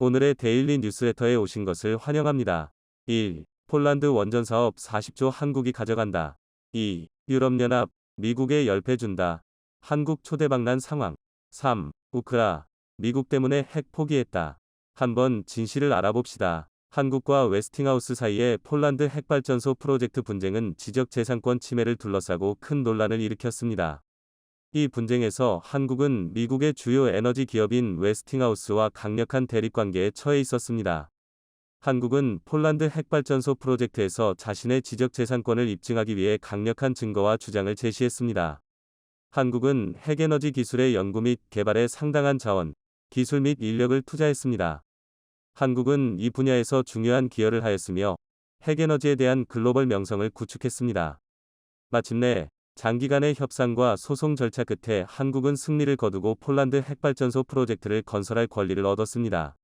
오늘의 데일리 뉴스레터에 오신 것을 환영합니다. 1. 폴란드 원전 사업 40조 한국이 가져간다. 2. 유럽연합, 미국에 열패 준다. 한국 초대박난 상황. 3. 우크라, 미국 때문에 핵 포기했다. 한번 진실을 알아봅시다. 한국과 웨스팅하우스 사이의 폴란드 핵발전소 프로젝트 분쟁은 지적재산권 침해를 둘러싸고 큰 논란을 일으켰습니다. 이 분쟁에서 한국은 미국의 주요 에너지 기업인 웨스팅하우스와 강력한 대립관계에 처해 있었습니다. 한국은 폴란드 핵발전소 프로젝트에서 자신의 지적재산권을 입증하기 위해 강력한 증거와 주장을 제시했습니다. 한국은 핵에너지 기술의 연구 및 개발에 상당한 자원, 기술 및 인력을 투자했습니다. 한국은 이 분야에서 중요한 기여를 하였으며 핵에너지에 대한 글로벌 명성을 구축했습니다. 마침내 장기간의 협상과 소송 절차 끝에 한국은 승리를 거두고 폴란드 핵발전소 프로젝트를 건설할 권리를 얻었습니다.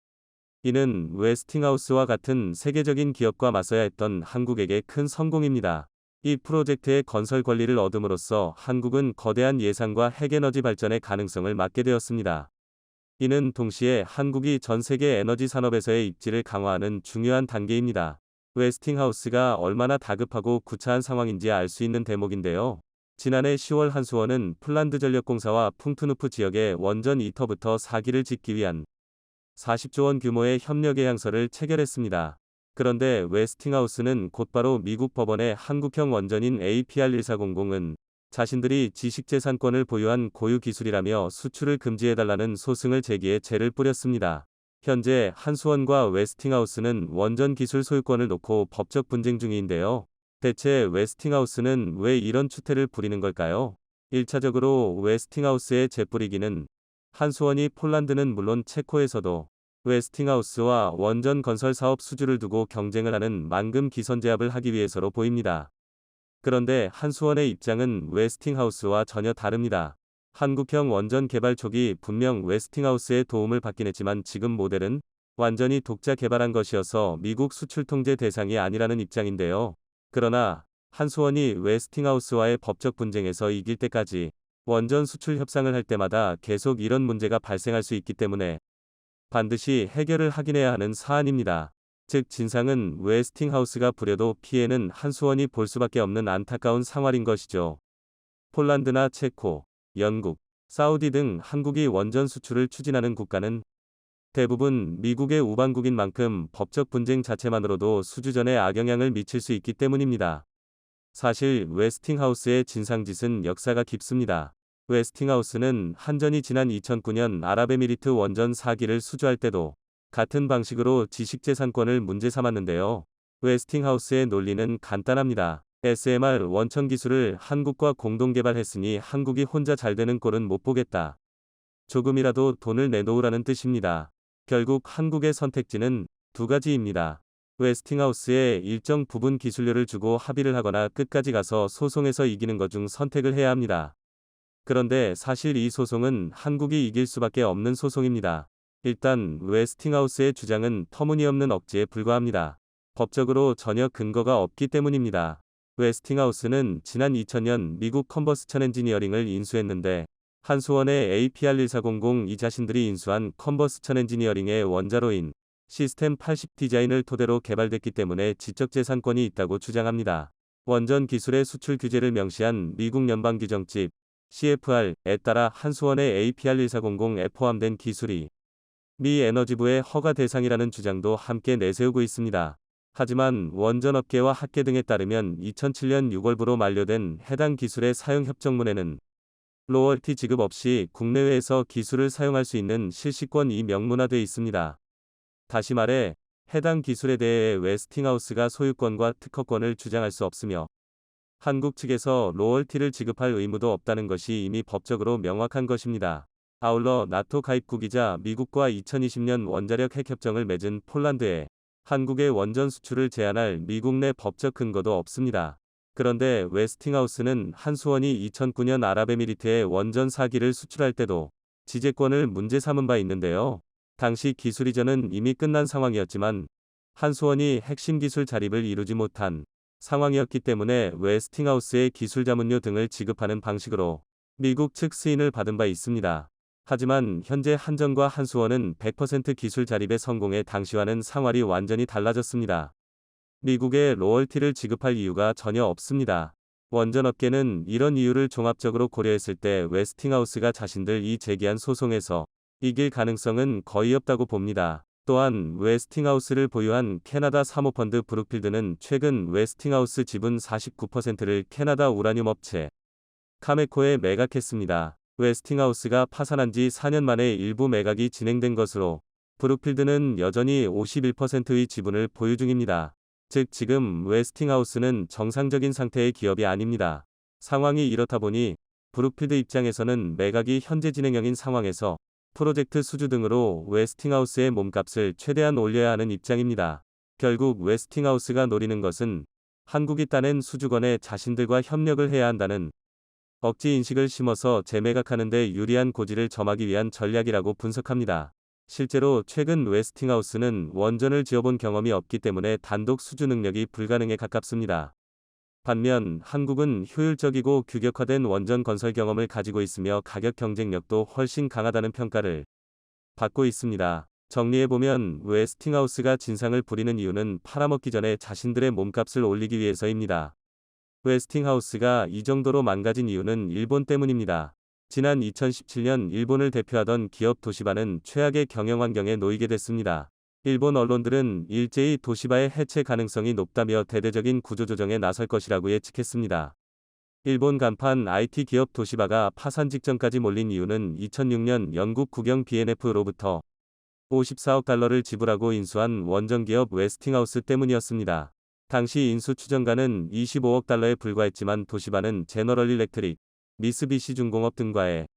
이는 웨스팅하우스와 같은 세계적인 기업과 맞서야 했던 한국에게 큰 성공입니다. 이 프로젝트의 건설 권리를 얻음으로써 한국은 거대한 예산과 핵에너지 발전의 가능성을 맡게 되었습니다. 이는 동시에 한국이 전 세계 에너지 산업에서의 입지를 강화하는 중요한 단계입니다. 웨스팅하우스가 얼마나 다급하고 구차한 상황인지 알 수 있는 대목인데요. 지난해 10월 한수원은 폴란드전력공사와 풍투누프 지역의 원전 2터부터 4기를 짓기 위한 40조 원 규모의 협력 계약서를 체결했습니다. 그런데 웨스팅하우스는 곧바로 미국 법원에 한국형 원전인 APR1400은 자신들이 지식재산권을 보유한 고유 기술이라며 수출을 금지해달라는 소송을 제기해 죄를 뿌렸습니다. 현재 한수원과 웨스팅하우스는 원전 기술 소유권을 놓고 법적 분쟁 중인데요. 대체 웨스팅하우스는 왜 이런 추태를 부리는 걸까요? 1차적으로 웨스팅하우스의 재뿌리기는 한수원이 폴란드는 물론 체코에서도 웨스팅하우스와 원전 건설 사업 수주를 두고 경쟁을 하는 만금 기선제압을 하기 위해서로 보입니다. 그런데 한수원의 입장은 웨스팅하우스와 전혀 다릅니다. 한국형 원전 개발 초기 분명 웨스팅하우스의 도움을 받긴 했지만 지금 모델은 완전히 독자 개발한 것이어서 미국 수출 통제 대상이 아니라는 입장인데요. 그러나 한수원이 웨스팅하우스와의 법적 분쟁에서 이길 때까지 원전 수출 협상을 할 때마다 계속 이런 문제가 발생할 수 있기 때문에 반드시 해결을 하긴 해야 하는 사안입니다. 즉 진상은 웨스팅하우스가 부려도 피해는 한수원이 볼 수밖에 없는 안타까운 상황인 것이죠. 폴란드나 체코, 영국, 사우디 등 한국이 원전 수출을 추진하는 국가는 대부분 미국의 우방국인 만큼 법적 분쟁 자체만으로도 수주전에 악영향을 미칠 수 있기 때문입니다. 사실 웨스팅하우스의 진상짓은 역사가 깊습니다. 웨스팅하우스는 한전이 지난 2009년 아랍에미리트 원전 4기를 수주할 때도 같은 방식으로 지식재산권을 문제 삼았는데요. 웨스팅하우스의 논리는 간단합니다. SMR 원천 기술을 한국과 공동 개발했으니 한국이 혼자 잘 되는 꼴은 못 보겠다. 조금이라도 돈을 내놓으라는 뜻입니다. 결국 한국의 선택지는 두 가지입니다. 웨스팅하우스에 일정 부분 기술료를 주고 합의를 하거나 끝까지 가서 소송에서 이기는 것 중 선택을 해야 합니다. 그런데 사실 이 소송은 한국이 이길 수밖에 없는 소송입니다. 일단 웨스팅하우스의 주장은 터무니없는 억지에 불과합니다. 법적으로 전혀 근거가 없기 때문입니다. 웨스팅하우스는 지난 2000년 미국 컨버스천 엔지니어링을 인수했는데 한수원의 APR1400이 자신들이 인수한 컨버스천 엔지니어링의 원자로인 시스템 80 디자인을 토대로 개발됐기 때문에 지적재산권이 있다고 주장합니다. 원전 기술의 수출 규제를 명시한 미국 연방규정집 CFR에 따라 한수원의 APR1400에 포함된 기술이 미 에너지부의 허가 대상이라는 주장도 함께 내세우고 있습니다. 하지만 원전업계와 학계 등에 따르면 2007년 6월부로 만료된 해당 기술의 사용 협정문에는 로열티 지급 없이 국내외에서 기술을 사용할 수 있는 실시권이 명문화돼 있습니다. 다시 말해 해당 기술에 대해 웨스팅하우스가 소유권과 특허권을 주장할 수 없으며 한국 측에서 로열티를 지급할 의무도 없다는 것이 이미 법적으로 명확한 것입니다. 아울러 나토 가입국이자 미국과 2020년 원자력 핵협정을 맺은 폴란드에 한국의 원전 수출을 제한할 미국 내 법적 근거도 없습니다. 그런데 웨스팅하우스는 한수원이 2009년 아랍에미리트에 원전 4기를 수출할 때도 지재권을 문제 삼은 바 있는데요. 당시 기술 이전은 이미 끝난 상황이었지만 한수원이 핵심 기술 자립을 이루지 못한 상황이었기 때문에 웨스팅하우스의 기술 자문료 등을 지급하는 방식으로 미국 측 승인을 받은 바 있습니다. 하지만 현재 한전과 한수원은 100% 기술 자립에 성공해 당시와는 상황이 완전히 달라졌습니다. 미국에 로열티를 지급할 이유가 전혀 없습니다. 원전업계는 이런 이유를 종합적으로 고려했을 때 웨스팅하우스가 자신들이 제기한 소송에서 이길 가능성은 거의 없다고 봅니다. 또한 웨스팅하우스를 보유한 캐나다 사모펀드 브룩필드는 최근 웨스팅하우스 지분 49%를 캐나다 우라늄 업체 카메코에 매각했습니다. 웨스팅하우스가 파산한 지 4년 만에 일부 매각이 진행된 것으로 브룩필드는 여전히 51%의 지분을 보유 중입니다. 즉 지금 웨스팅하우스는 정상적인 상태의 기업이 아닙니다. 상황이 이렇다 보니 브룩필드 입장에서는 매각이 현재 진행형인 상황에서 프로젝트 수주 등으로 웨스팅하우스의 몸값을 최대한 올려야 하는 입장입니다. 결국 웨스팅하우스가 노리는 것은 한국이 따낸 수주건에 자신들과 협력을 해야 한다는 억지 인식을 심어서 재매각하는 데 유리한 고지를 점하기 위한 전략이라고 분석합니다. 실제로 최근 웨스팅하우스는 원전을 지어본 경험이 없기 때문에 단독 수주 능력이 불가능에 가깝습니다. 반면 한국은 효율적이고 규격화된 원전 건설 경험을 가지고 있으며 가격 경쟁력도 훨씬 강하다는 평가를 받고 있습니다. 정리해보면 웨스팅하우스가 진상을 부리는 이유는 팔아먹기 전에 자신들의 몸값을 올리기 위해서입니다. 웨스팅하우스가 이 정도로 망가진 이유는 일본 때문입니다. 지난 2017년 일본을 대표하던 기업 도시바는 최악의 경영 환경에 놓이게 됐습니다. 일본 언론들은 일제히 도시바의 해체 가능성이 높다며 대대적인 구조조정에 나설 것이라고 예측했습니다. 일본 간판 IT 기업 도시바가 파산 직전까지 몰린 이유는 2006년 영국 국영 B&F로부터 54억 달러를 지불하고 인수한 원전기업 웨스팅하우스 때문이었습니다. 당시 인수 추정가는 25억 달러에 불과했지만 도시바는 제너럴 일렉트릭, 미쓰비시 중공업 등과의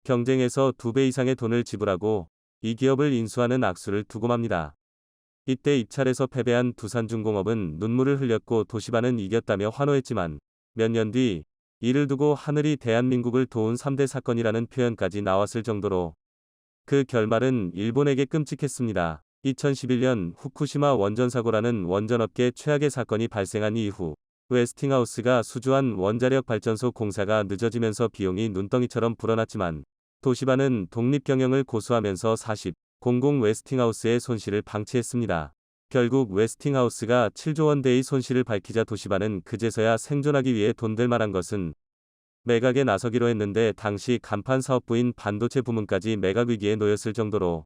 경쟁에서 2배 이상의 돈을 지불하고 이 기업을 인수하는 악수를 두고 맙니다. 이때 입찰에서 패배한 두산중공업은 눈물을 흘렸고 도시바는 이겼다며 환호했지만 몇 년 뒤 이를 두고 하늘이 대한민국을 도운 3대 사건이라는 표현까지 나왔을 정도로 그 결말은 일본에게 끔찍했습니다. 2011년 후쿠시마 원전사고라는 원전업계 최악의 사건이 발생한 이후 웨스팅하우스가 수주한 원자력 발전소 공사가 늦어지면서 비용이 눈덩이처럼 불어났지만 도시바는 독립경영을 고수하면서 40 웨스팅하우스의 손실을 방치했습니다. 결국 웨스팅하우스가 7조 원대의 손실을 밝히자 도시바는 그제서야 생존하기 위해 돈될 만한 것은 매각에 나서기로 했는데 당시 간판 사업부인 반도체 부문까지 매각 위기에 놓였을 정도로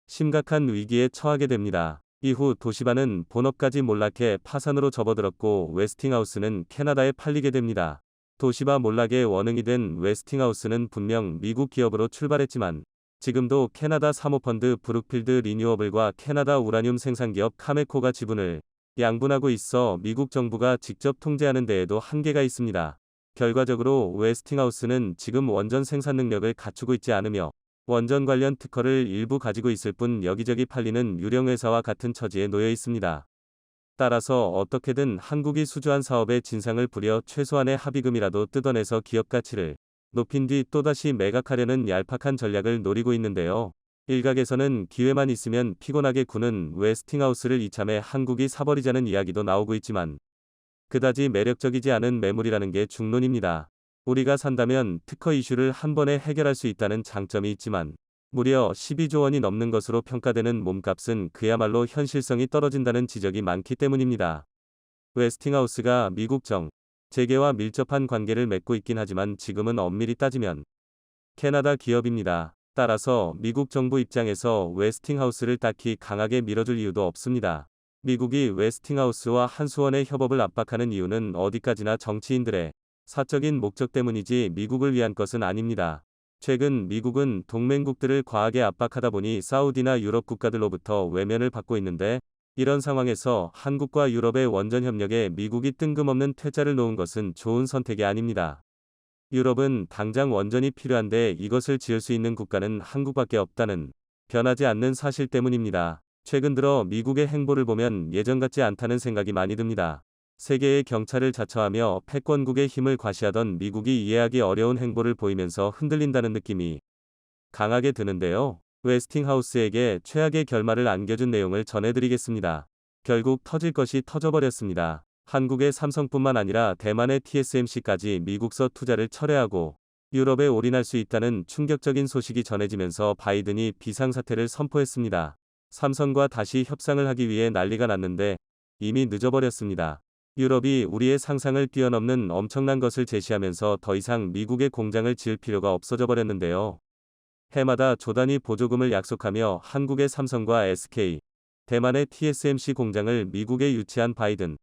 심각한 위기에 처하게 됩니다. 이후 도시바는 본업까지 몰락해 파산으로 접어들었고 웨스팅하우스는 캐나다에 팔리게 됩니다. 도시바 몰락의 원흉이 된 웨스팅하우스는 분명 미국 기업으로 출발했지만 지금도 캐나다 사모펀드 브룩필드 리뉴어블과 캐나다 우라늄 생산기업 카메코가 지분을 양분하고 있어 미국 정부가 직접 통제하는 데에도 한계가 있습니다. 결과적으로 웨스팅하우스는 지금 원전 생산 능력을 갖추고 있지 않으며 원전 관련 특허를 일부 가지고 있을 뿐 여기저기 팔리는 유령회사와 같은 처지에 놓여 있습니다. 따라서 어떻게든 한국이 수주한 사업의 진상을 부려 최소한의 합의금이라도 뜯어내서 기업 가치를 높인 뒤 또다시 매각하려는 얄팍한 전략을 노리고 있는데요. 일각에서는 기회만 있으면 피곤하게 구는 웨스팅하우스를 이참에 한국이 사버리자는 이야기도 나오고 있지만 그다지 매력적이지 않은 매물이라는 게 중론입니다. 우리가 산다면 특허 이슈를 한 번에 해결할 수 있다는 장점이 있지만 무려 12조 원이 넘는 것으로 평가되는 몸값은 그야말로 현실성이 떨어진다는 지적이 많기 때문입니다. 웨스팅하우스가 미국 재계와 밀접한 관계를 맺고 있긴 하지만 지금은 엄밀히 따지면 캐나다 기업입니다. 따라서 미국 정부 입장에서 웨스팅하우스를 딱히 강하게 밀어줄 이유도 없습니다. 미국이 웨스팅하우스와 한수원의 협업을 압박하는 이유는 어디까지나 정치인들의 사적인 목적 때문이지 미국을 위한 것은 아닙니다. 최근 미국은 동맹국들을 과하게 압박하다 보니 사우디나 유럽 국가들로부터 외면을 받고 있는데 이런 상황에서 한국과 유럽의 원전 협력에 미국이 뜬금없는 퇴짜를 놓은 것은 좋은 선택이 아닙니다. 유럽은 당장 원전이 필요한데 이것을 지을 수 있는 국가는 한국밖에 없다는 변하지 않는 사실 때문입니다. 최근 들어 미국의 행보를 보면 예전 같지 않다는 생각이 많이 듭니다. 세계의 경찰을 자처하며 패권국의 힘을 과시하던 미국이 이해하기 어려운 행보를 보이면서 흔들린다는 느낌이 강하게 드는데요. 웨스팅하우스에게 최악의 결말을 안겨준 내용을 전해드리겠습니다. 결국 터질 것이 터져버렸습니다. 한국의 삼성뿐만 아니라 대만의 TSMC까지 미국서 투자를 철회하고 유럽에 올인할 수 있다는 충격적인 소식이 전해지면서 바이든이 비상사태를 선포했습니다. 삼성과 다시 협상을 하기 위해 난리가 났는데 이미 늦어버렸습니다. 유럽이 우리의 상상을 뛰어넘는 엄청난 것을 제시하면서 더 이상 미국에 공장을 지을 필요가 없어져 버렸는데요. 해마다 조단위 보조금을 약속하며 한국의 삼성과 SK, 대만의 TSMC 공장을 미국에 유치한 바이든.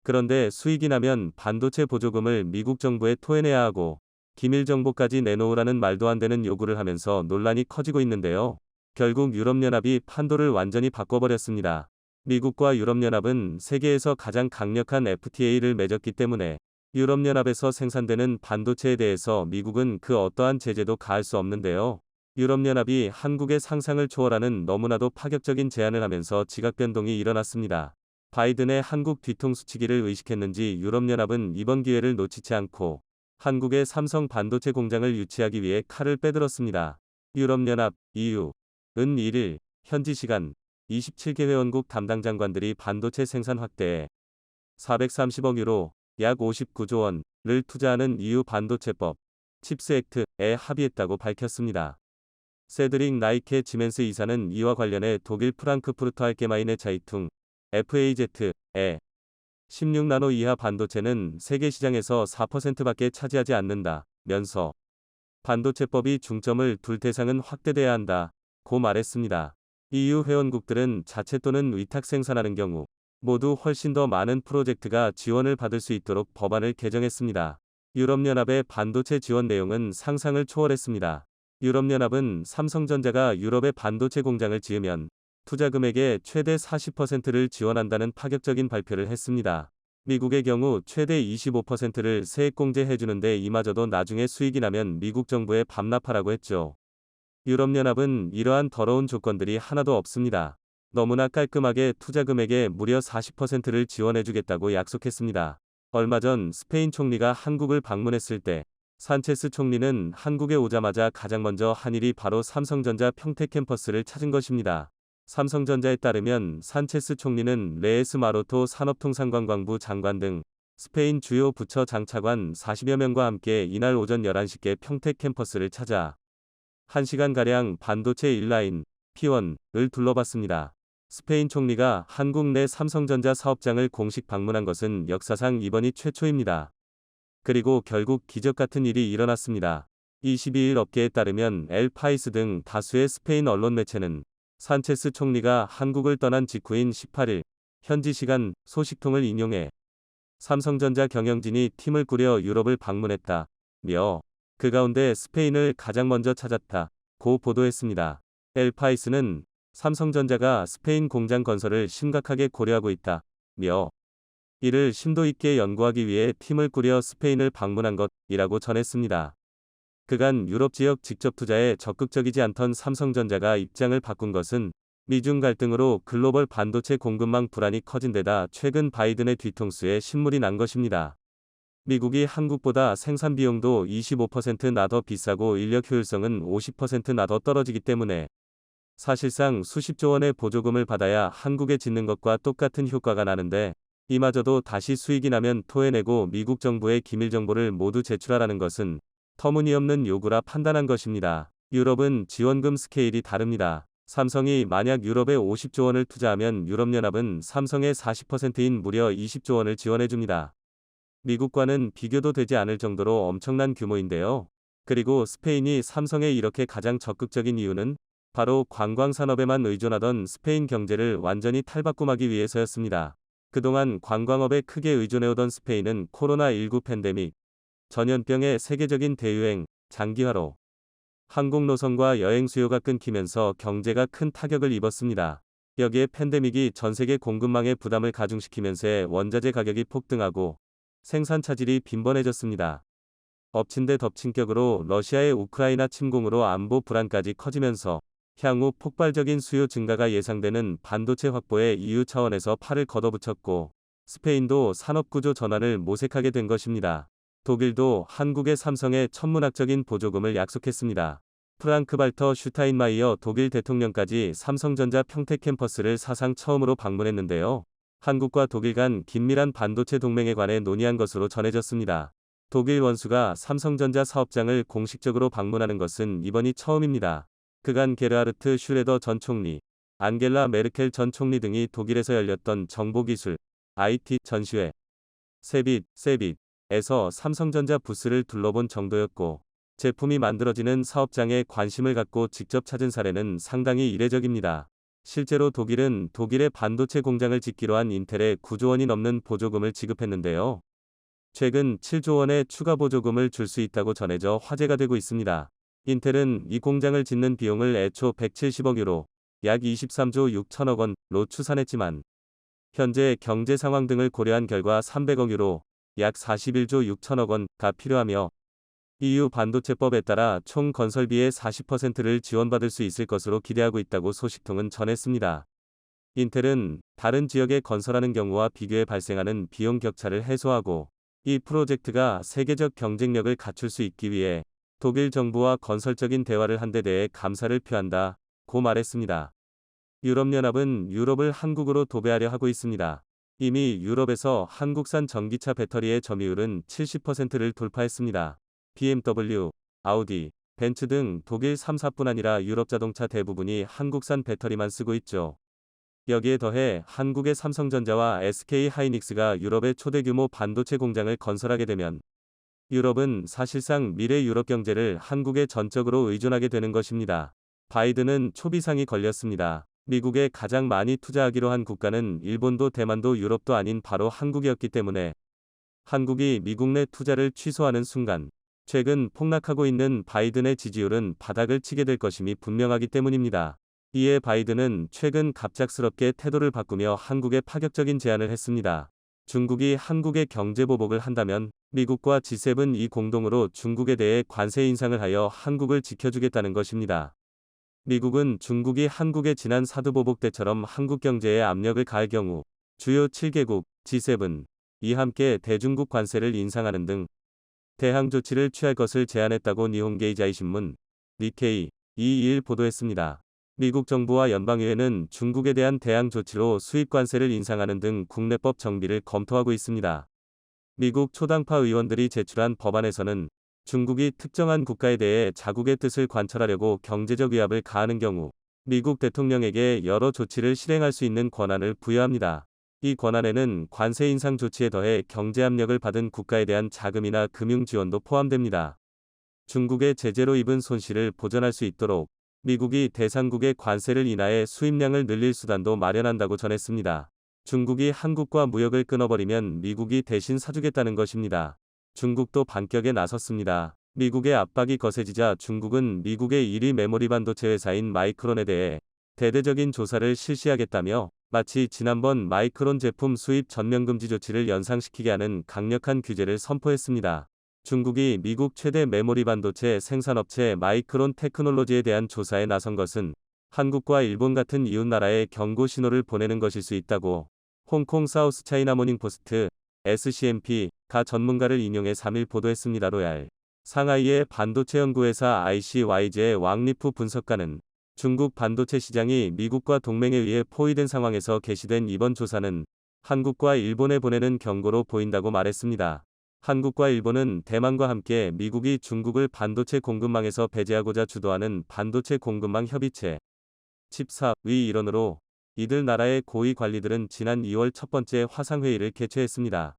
그런데 수익이 나면 반도체 보조금을 미국 정부에 토해내야 하고 기밀 정보까지 내놓으라는 말도 안 되는 요구를 하면서 논란이 커지고 있는데요. 결국 유럽연합이 판도를 완전히 바꿔버렸습니다. 미국과 유럽연합은 세계에서 가장 강력한 FTA를 맺었기 때문에 유럽연합에서 생산되는 반도체에 대해서 미국은 그 어떠한 제재도 가할 수 없는데요. 유럽연합이 한국의 상상을 초월하는 너무나도 파격적인 제안을 하면서 지각 변동이 일어났습니다. 바이든의 한국 뒤통수치기를 의식했는지 유럽연합은 이번 기회를 놓치지 않고 한국의 삼성 반도체 공장을 유치하기 위해 칼을 빼들었습니다. 유럽연합, EU은 1일 현지 시간 27개 회원국 담당 장관들이 반도체 생산 확대에 430억 유로, 약 59조 원을 투자하는 EU 반도체법, 칩스 액트에 합의했다고 밝혔습니다. 세드릭 나이케 지멘스 이사는 이와 관련해 독일 프랑크푸르트 알게마인의 자이퉁, FAZ에 16나노 이하 반도체는 세계 시장에서 4%밖에 차지하지 않는다면서 반도체법이 중점을 둘 대상은 확대돼야 한다고 말했습니다. EU 회원국들은 자체 또는 위탁 생산하는 경우 모두 훨씬 더 많은 프로젝트가 지원을 받을 수 있도록 법안을 개정했습니다. 유럽연합의 반도체 지원 내용은 상상을 초월했습니다. 유럽연합은 삼성전자가 유럽에 반도체 공장을 지으면 투자 금액의 최대 40%를 지원한다는 파격적인 발표를 했습니다. 미국의 경우 최대 25%를 세액공제 해주는데 이마저도 나중에 수익이 나면 미국 정부에 반납하라고 했죠. 유럽연합은 이러한 더러운 조건들이 하나도 없습니다. 너무나 깔끔하게 투자 금액의 무려 40%를 지원해주겠다고 약속했습니다. 얼마 전 스페인 총리가 한국을 방문했을 때 산체스 총리는 한국에 오자마자 가장 먼저 한 일이 바로 삼성전자 평택 캠퍼스를 찾은 것입니다. 삼성전자에 따르면 산체스 총리는 레에스 마로토 산업통상관광부 장관 등 스페인 주요 부처 장차관 40여 명과 함께 이날 오전 11시께 평택 캠퍼스를 찾아 1시간가량 반도체 1라인, P1을 둘러봤습니다. 스페인 총리가 한국 내 삼성전자 사업장을 공식 방문한 것은 역사상 이번이 최초입니다. 그리고 결국 기적 같은 일이 일어났습니다. 22일 업계에 따르면 엘 파이스 등 다수의 스페인 언론 매체는 산체스 총리가 한국을 떠난 직후인 18일 현지 시간 소식통을 인용해 삼성전자 경영진이 팀을 꾸려 유럽을 방문했다며 그 가운데 스페인을 가장 먼저 찾았다고 보도했습니다. 엘 파이스는 삼성전자가 스페인 공장 건설을 심각하게 고려하고 있다며 이를 심도 있게 연구하기 위해 팀을 꾸려 스페인을 방문한 것이라고 전했습니다. 그간 유럽 지역 직접 투자에 적극적이지 않던 삼성전자가 입장을 바꾼 것은 미중 갈등으로 글로벌 반도체 공급망 불안이 커진 데다 최근 바이든의 뒤통수에 신물이 난 것입니다. 미국이 한국보다 생산 비용도 25%나 더 비싸고 인력 효율성은 50%나 더 떨어지기 때문에 사실상 수십조 원의 보조금을 받아야 한국에 짓는 것과 똑같은 효과가 나는데 이마저도 다시 수익이 나면 토해내고 미국 정부의 기밀 정보를 모두 제출하라는 것은 터무니없는 요구라 판단한 것입니다. 유럽은 지원금 스케일이 다릅니다. 삼성이 만약 유럽에 50조 원을 투자하면 유럽연합은 삼성의 40%인 무려 20조 원을 지원해줍니다. 미국과는 비교도 되지 않을 정도로 엄청난 규모인데요. 그리고 스페인이 삼성에 이렇게 가장 적극적인 이유는 바로 관광산업에만 의존하던 스페인 경제를 완전히 탈바꿈하기 위해서였습니다. 그동안 관광업에 크게 의존해오던 스페인은 코로나19 팬데믹, 전염병의 세계적인 대유행, 장기화로 항공 노선과 여행 수요가 끊기면서 경제가 큰 타격을 입었습니다. 여기에 팬데믹이 전세계 공급망에 부담을 가중시키면서 원자재 가격이 폭등하고 생산 차질이 빈번해졌습니다. 엎친 데 덮친 격으로 러시아의 우크라이나 침공으로 안보 불안까지 커지면서 향후 폭발적인 수요 증가가 예상되는 반도체 확보에 EU 차원에서 팔을 걷어붙였고 스페인도 산업구조 전환을 모색하게 된 것입니다. 독일도 한국의 삼성에 천문학적인 보조금을 약속했습니다. 프랑크발터 슈타인마이어 독일 대통령까지 삼성전자 평택 캠퍼스를 사상 처음으로 방문했는데요. 한국과 독일 간 긴밀한 반도체 동맹에 관해 논의한 것으로 전해졌습니다. 독일 원수가 삼성전자 사업장을 공식적으로 방문하는 것은 이번이 처음입니다. 그간 게르하르트 슈레더 전 총리, 안겔라 메르켈 전 총리 등이 독일에서 열렸던 정보기술, IT 전시회, 세빗에서 삼성전자 부스를 둘러본 정도였고, 제품이 만들어지는 사업장에 관심을 갖고 직접 찾은 사례는 상당히 이례적입니다. 실제로 독일은 독일의 반도체 공장을 짓기로 한 인텔에 9조 원이 넘는 보조금을 지급했는데요. 최근 7조 원의 추가 보조금을 줄 수 있다고 전해져 화제가 되고 있습니다. 인텔은 이 공장을 짓는 비용을 애초 170억 유로, 약 23조 6천억 원로 추산했지만 현재 경제 상황 등을 고려한 결과 300억 유로, 약 41조 6천억 원가 필요하며 EU 반도체법에 따라 총 건설비의 40%를 지원받을 수 있을 것으로 기대하고 있다고 소식통은 전했습니다. 인텔은 다른 지역에 건설하는 경우와 비교해 발생하는 비용 격차를 해소하고 이 프로젝트가 세계적 경쟁력을 갖출 수 있기 위해 독일 정부와 건설적인 대화를 한 데 대해 감사를 표한다고 말했습니다. 유럽연합은 유럽을 한국으로 도배하려 하고 있습니다. 이미 유럽에서 한국산 전기차 배터리의 점유율은 70%를 돌파했습니다. BMW, 아우디, 벤츠 등 독일 3사뿐 아니라 유럽 자동차 대부분이 한국산 배터리만 쓰고 있죠. 여기에 더해 한국의 삼성전자와 SK 하이닉스가 유럽의 초대 규모 반도체 공장을 건설하게 되면 유럽은 사실상 미래 유럽 경제를 한국에 전적으로 의존하게 되는 것입니다. 바이든은 초비상이 걸렸습니다. 미국에 가장 많이 투자하기로 한 국가는 일본도 대만도 유럽도 아닌 바로 한국이었기 때문에 한국이 미국 내 투자를 취소하는 순간 최근 폭락하고 있는 바이든의 지지율은 바닥을 치게 될 것임이 분명하기 때문입니다. 이에 바이든은 최근 갑작스럽게 태도를 바꾸며 한국에 파격적인 제안을 했습니다. 중국이 한국에 경제 보복을 한다면 미국과 G7 이 공동으로 중국에 대해 관세 인상을 하여 한국을 지켜주겠다는 것입니다. 미국은 중국이 한국에 지난 사드보복 때처럼 한국 경제에 압력을 가할 경우 주요 7개국 G7이 함께 대중국 관세를 인상하는 등 대항 조치를 취할 것을 제안했다고 니혼게이자이 신문, 니케이 221 보도했습니다. 미국 정부와 연방의회는 중국에 대한 대항 조치로 수입 관세를 인상하는 등 국내법 정비를 검토하고 있습니다. 미국 초당파 의원들이 제출한 법안에서는 중국이 특정한 국가에 대해 자국의 뜻을 관철하려고 경제적 위압을 가하는 경우 미국 대통령에게 여러 조치를 실행할 수 있는 권한을 부여합니다. 이 권한에는 관세 인상 조치에 더해 경제 압력을 받은 국가에 대한 자금이나 금융 지원도 포함됩니다. 중국의 제재로 입은 손실을 보전할 수 있도록 미국이 대상국의 관세를 인하해 수입량을 늘릴 수단도 마련한다고 전했습니다. 중국이 한국과 무역을 끊어버리면 미국이 대신 사주겠다는 것입니다. 중국도 반격에 나섰습니다. 미국의 압박이 거세지자 중국은 미국의 1위 메모리 반도체 회사인 마이크론에 대해 대대적인 조사를 실시하겠다며 마치 지난번 마이크론 제품 수입 전면금지 조치를 연상시키게 하는 강력한 규제를 선포했습니다. 중국이 미국 최대 메모리 반도체 생산업체 마이크론 테크놀로지에 대한 조사에 나선 것은 한국과 일본 같은 이웃나라에 경고 신호를 보내는 것일 수 있다고 홍콩 사우스 차이나 모닝포스트 SCMP가 전문가를 인용해 3일 보도했습니다. 로얄 상하이의 반도체 연구회사 ICYJ의 왕리프 분석가는 중국 반도체 시장이 미국과 동맹에 의해 포위된 상황에서 개시된 이번 조사는 한국과 일본에 보내는 경고로 보인다고 말했습니다. 한국과 일본은 대만과 함께 미국이 중국을 반도체 공급망에서 배제하고자 주도하는 반도체 공급망 협의체 칩사의 일원으로 이들 나라의 고위 관리들은 지난 2월 첫 번째 화상회의를 개최했습니다.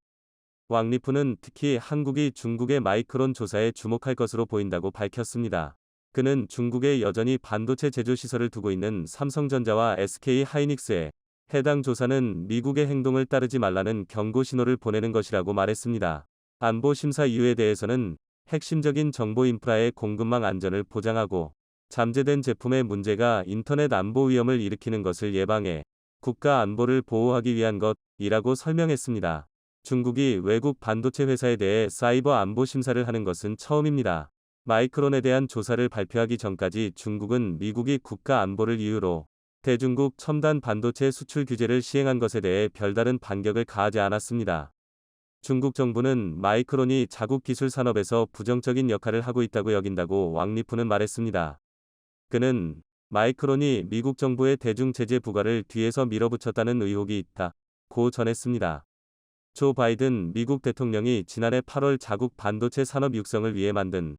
왕리프는 특히 한국이 중국의 마이크론 조사에 주목할 것으로 보인다고 밝혔습니다. 그는 중국에 여전히 반도체 제조 시설을 두고 있는 삼성전자와 SK하이닉스에 해당 조사는 미국의 행동을 따르지 말라는 경고 신호를 보내는 것이라고 말했습니다. 안보 심사 이유에 대해서는 핵심적인 정보 인프라의 공급망 안전을 보장하고 잠재된 제품의 문제가 인터넷 안보 위험을 일으키는 것을 예방해 국가 안보를 보호하기 위한 것이라고 설명했습니다. 중국이 외국 반도체 회사에 대해 사이버 안보 심사를 하는 것은 처음입니다. 마이크론에 대한 조사를 발표하기 전까지 중국은 미국이 국가 안보를 이유로 대중국 첨단 반도체 수출 규제를 시행한 것에 대해 별다른 반격을 가하지 않았습니다. 중국 정부는 마이크론이 자국 기술 산업에서 부정적인 역할을 하고 있다고 여긴다고 왕리프는 말했습니다. 그는 마이크론이 미국 정부의 대중 제재 부과를 뒤에서 밀어붙였다는 의혹이 있다고 전했습니다. 조 바이든 미국 대통령이 지난해 8월 자국 반도체 산업 육성을 위해 만든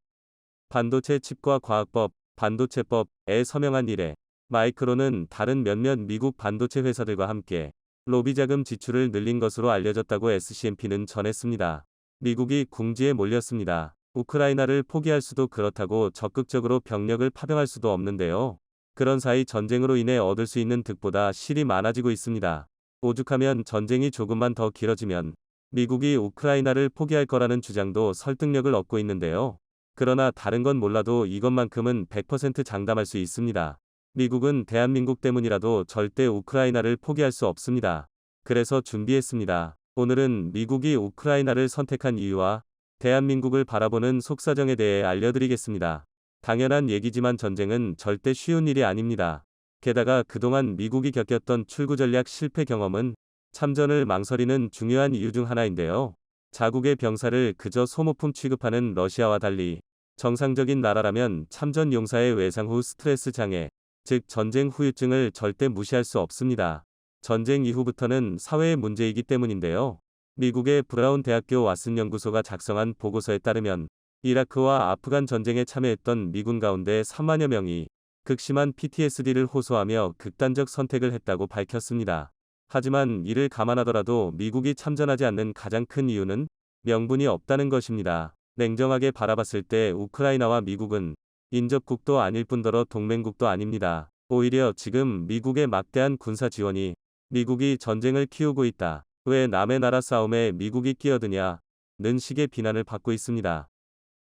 반도체 칩과 과학법, 반도체법에 서명한 이래 마이크론은 다른 몇몇 미국 반도체 회사들과 함께 로비 자금 지출을 늘린 것으로 알려졌다고 SCMP는 전했습니다. 미국이 궁지에 몰렸습니다. 우크라이나를 포기할 수도 그렇다고 적극적으로 병력을 파병할 수도 없는데요. 그런 사이 전쟁으로 인해 얻을 수 있는 득보다 실이 많아지고 있습니다. 오죽하면 전쟁이 조금만 더 길어지면 미국이 우크라이나를 포기할 거라는 주장도 설득력을 얻고 있는데요. 그러나 다른 건 몰라도 이것만큼은 100% 장담할 수 있습니다. 미국은 대한민국 때문이라도 절대 우크라이나를 포기할 수 없습니다. 그래서 준비했습니다. 오늘은 미국이 우크라이나를 선택한 이유와 대한민국을 바라보는 속사정에 대해 알려드리겠습니다. 당연한 얘기지만 전쟁은 절대 쉬운 일이 아닙니다. 게다가 그동안 미국이 겪었던 출구 전략 실패 경험은 참전을 망설이는 중요한 이유 중 하나인데요. 자국의 병사를 그저 소모품 취급하는 러시아와 달리 정상적인 나라라면 참전 용사의 외상 후 스트레스 장애, 즉 전쟁 후유증을 절대 무시할 수 없습니다. 전쟁 이후부터는 사회의 문제이기 때문인데요. 미국의 브라운 대학교 왓슨 연구소가 작성한 보고서에 따르면 이라크와 아프간 전쟁에 참여했던 미군 가운데 3만여 명이 극심한 PTSD를 호소하며 극단적 선택을 했다고 밝혔습니다. 하지만 이를 감안하더라도 미국이 참전하지 않는 가장 큰 이유는 명분이 없다는 것입니다. 냉정하게 바라봤을 때 우크라이나와 미국은 인접국도 아닐 뿐더러 동맹국도 아닙니다. 오히려 지금 미국의 막대한 군사 지원이 미국이 전쟁을 키우고 있다. 왜 남의 나라 싸움에 미국이 끼어드냐? 는 식의 비난을 받고 있습니다.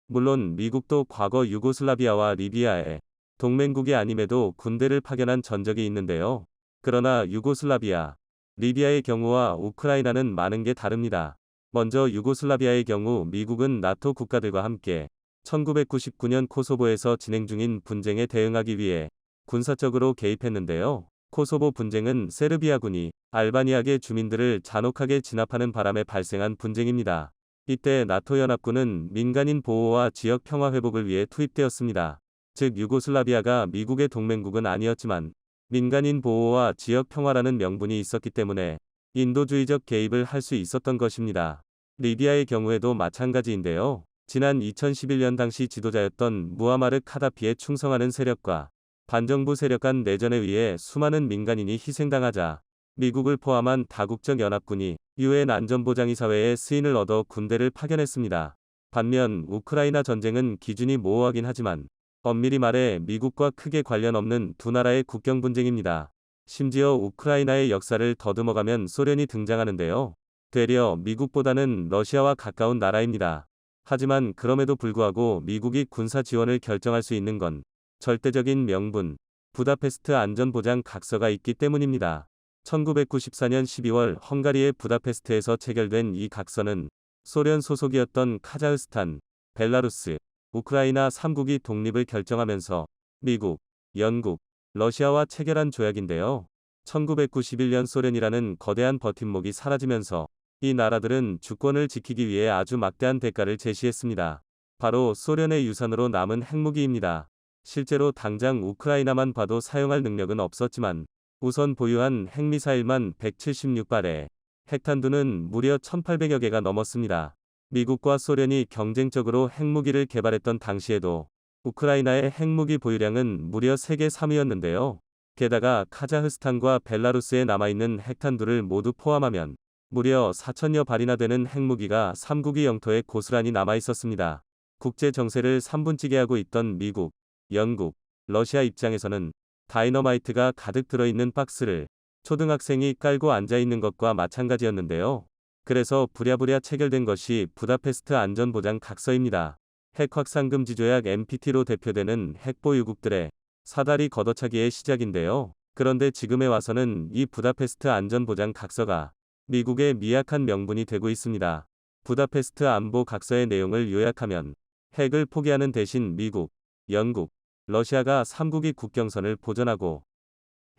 물론 미국도 과거 유고슬라비아와 리비아에 동맹국이 아님에도 군대를 파견한 전적이 있는데요. 그러나 유고슬라비아, 리비아의 경우와 우크라이나는 많은 게 다릅니다. 먼저 유고슬라비아의 경우 미국은 나토 국가들과 함께 1999년 코소보에서 진행 중인 분쟁에 대응하기 위해 군사적으로 개입했는데요. 코소보 분쟁은 세르비아군이 알바니아계 주민들을 잔혹하게 진압하는 바람에 발생한 분쟁입니다. 이때 나토 연합군은 민간인 보호와 지역 평화 회복을 위해 투입되었습니다. 즉 유고슬라비아가 미국의 동맹국은 아니었지만 민간인 보호와 지역 평화라는 명분이 있었기 때문에 인도주의적 개입을 할 수 있었던 것입니다. 리비아의 경우에도 마찬가지인데요. 지난 2011년 당시 지도자였던 무아마르 카다피에 충성하는 세력과 반정부 세력 간 내전에 의해 수많은 민간인이 희생당하자 미국을 포함한 다국적 연합군이 유엔 안전보장이사회에 승인을 얻어 군대를 파견했습니다. 반면 우크라이나 전쟁은 기준이 모호하긴 하지만 엄밀히 말해 미국과 크게 관련 없는 두 나라의 국경 분쟁입니다. 심지어 우크라이나의 역사를 더듬어가면 소련이 등장하는데요. 되려 미국보다는 러시아와 가까운 나라입니다. 하지만 그럼에도 불구하고 미국이 군사 지원을 결정할 수 있는 건 절대적인 명분, 부다페스트 안전보장 각서가 있기 때문입니다. 1994년 12월 헝가리의 부다페스트에서 체결된 이 각서는 소련 소속이었던 카자흐스탄, 벨라루스, 우크라이나 3국이 독립을 결정하면서 미국, 영국, 러시아와 체결한 조약인데요. 1991년 소련이라는 거대한 버팀목이 사라지면서 이 나라들은 주권을 지키기 위해 아주 막대한 대가를 제시했습니다. 바로 소련의 유산으로 남은 핵무기입니다. 실제로 당장 우크라이나만 봐도 사용할 능력은 없었지만 우선 보유한 핵미사일만 176발에 핵탄두는 무려 1800여 개가 넘었습니다. 미국과 소련이 경쟁적으로 핵무기를 개발했던 당시에도 우크라이나의 핵무기 보유량은 무려 세계 3위였는데요. 게다가 카자흐스탄과 벨라루스에 남아있는 핵탄두를 모두 포함하면 무려 4천여 발이나 되는 핵무기가 3국의 영토에 고스란히 남아있었습니다. 국제 정세를 3분찌개 하고 있던 미국, 영국, 러시아 입장에서는 다이너마이트가 가득 들어있는 박스를 초등학생이 깔고 앉아있는 것과 마찬가지였는데요. 그래서 부랴부랴 체결된 것이 부다페스트 안전보장 각서입니다. 핵 확산 금지 조약 NPT로 대표되는 핵보유국들의 사다리 걷어차기의 시작인데요. 그런데 지금에 와서는 이 부다페스트 안전보장 각서가 미국의 미약한 명분이 되고 있습니다. 부다페스트 안보 각서의 내용을 요약하면 핵을 포기하는 대신 미국, 영국, 러시아가 3국이 국경선을 보전하고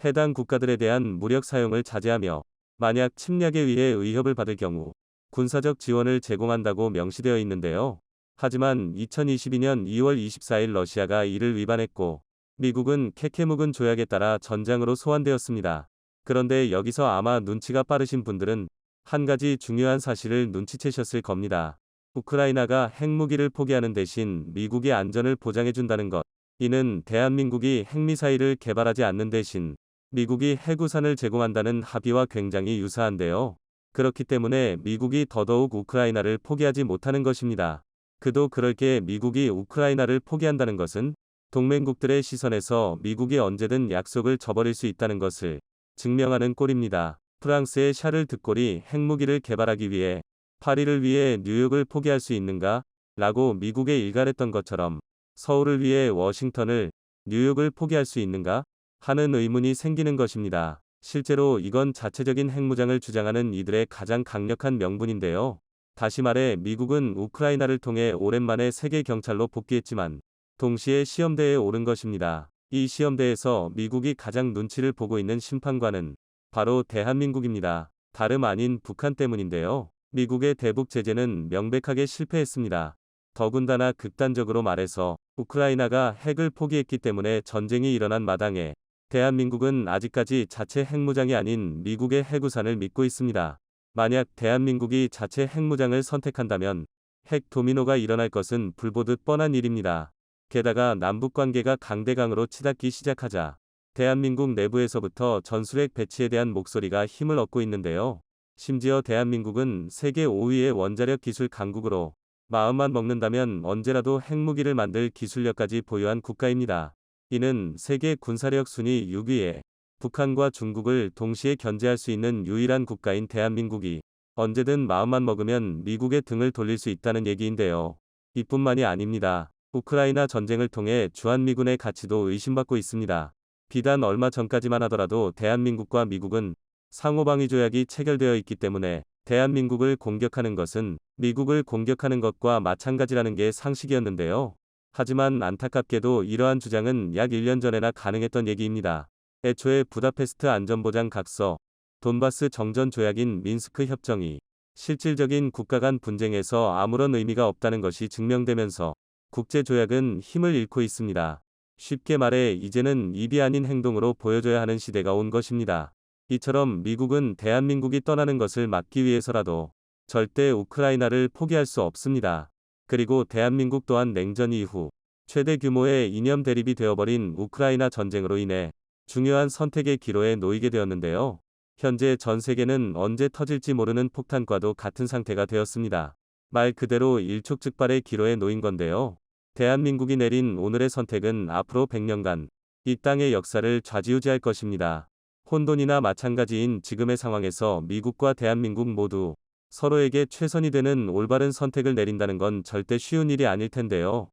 해당 국가들에 대한 무력 사용을 자제하며 만약 침략에 의해 의협을 받을 경우 군사적 지원을 제공한다고 명시되어 있는데요. 하지만 2022년 2월 24일 러시아가 이를 위반했고 미국은 케케묵은 조약에 따라 전장으로 소환되었습니다. 그런데 여기서 아마 눈치가 빠르신 분들은 한 가지 중요한 사실을 눈치채셨을 겁니다. 우크라이나가 핵무기를 포기하는 대신 미국이 안전을 보장해준다는 것. 이는 대한민국이 핵미사일을 개발하지 않는 대신 미국이 핵우산을 제공한다는 합의와 굉장히 유사한데요. 그렇기 때문에 미국이 더더욱 우크라이나를 포기하지 못하는 것입니다. 그도 그럴 게 미국이 우크라이나를 포기한다는 것은 동맹국들의 시선에서 미국이 언제든 약속을 저버릴 수 있다는 것을 증명하는 꼴입니다. 프랑스의 샤를 드골이 핵무기를 개발하기 위해 파리를 위해 뉴욕을 포기할 수 있는가? 라고 미국에 일갈했던 것처럼 서울을 위해 워싱턴을, 뉴욕을 포기할 수 있는가? 하는 의문이 생기는 것입니다. 실제로 이건 자체적인 핵무장을 주장하는 이들의 가장 강력한 명분인데요. 다시 말해 미국은 우크라이나를 통해 오랜만에 세계 경찰로 복귀했지만 동시에 시험대에 오른 것입니다. 이 시험대에서 미국이 가장 눈치를 보고 있는 심판관은 바로 대한민국입니다. 다름 아닌 북한 때문인데요. 미국의 대북 제재는 명백하게 실패했습니다. 더군다나 극단적으로 말해서 우크라이나가 핵을 포기했기 때문에 전쟁이 일어난 마당에 대한민국은 아직까지 자체 핵무장이 아닌 미국의 핵우산을 믿고 있습니다. 만약 대한민국이 자체 핵무장을 선택한다면 핵 도미노가 일어날 것은 불보듯 뻔한 일입니다. 게다가 남북관계가 강대강으로 치닫기 시작하자 대한민국 내부에서부터 전술핵 배치에 대한 목소리가 힘을 얻고 있는데요. 심지어 대한민국은 세계 5위의 원자력 기술 강국으로 마음만 먹는다면 언제라도 핵무기를 만들 기술력까지 보유한 국가입니다. 이는 세계 군사력 순위 6위에 북한과 중국을 동시에 견제할 수 있는 유일한 국가인 대한민국이 언제든 마음만 먹으면 미국의 등을 돌릴 수 있다는 얘기인데요. 이뿐만이 아닙니다. 우크라이나 전쟁을 통해 주한미군의 가치도 의심받고 있습니다. 비단 얼마 전까지만 하더라도 대한민국과 미국은 상호방위 조약이 체결되어 있기 때문에 대한민국을 공격하는 것은 미국을 공격하는 것과 마찬가지라는 게 상식이었는데요. 하지만 안타깝게도 이러한 주장은 약 1년 전에나 가능했던 얘기입니다. 애초에 부다페스트 안전보장 각서, 돈바스 정전 조약인 미न्스크 협정이 실질적인 국가 간 분쟁에서 아무런 의미가 없다는 것이 증명되면서 국제조약은 힘을 잃고 있습니다. 쉽게 말해 이제는 입이 아닌 행동으로 보여줘야 하는 시대가 온 것입니다. 이처럼 미국은 대한민국이 떠나는 것을 막기 위해서라도 절대 우크라이나를 포기할 수 없습니다. 그리고 대한민국 또한 냉전 이후 최대 규모의 이념 대립이 되어버린 우크라이나 전쟁으로 인해 중요한 선택의 기로에 놓이게 되었는데요. 현재 전 세계는 언제 터질지 모르는 폭탄과도 같은 상태가 되었습니다. 말 그대로 일촉즉발의 기로에 놓인 건데요. 대한민국이 내린 오늘의 선택은 앞으로 100년간 이 땅의 역사를 좌지우지할 것입니다. 혼돈이나 마찬가지인 지금의 상황에서 미국과 대한민국 모두 서로에게 최선이 되는 올바른 선택을 내린다는 건 절대 쉬운 일이 아닐 텐데요.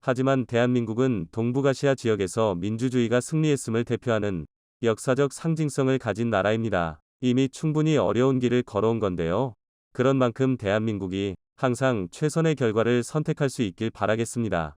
하지만 대한민국은 동북아시아 지역에서 민주주의가 승리했음을 대표하는 역사적 상징성을 가진 나라입니다. 이미 충분히 어려운 길을 걸어온 건데요. 그런 만큼 대한민국이 항상 최선의 결과를 선택할 수 있길 바라겠습니다.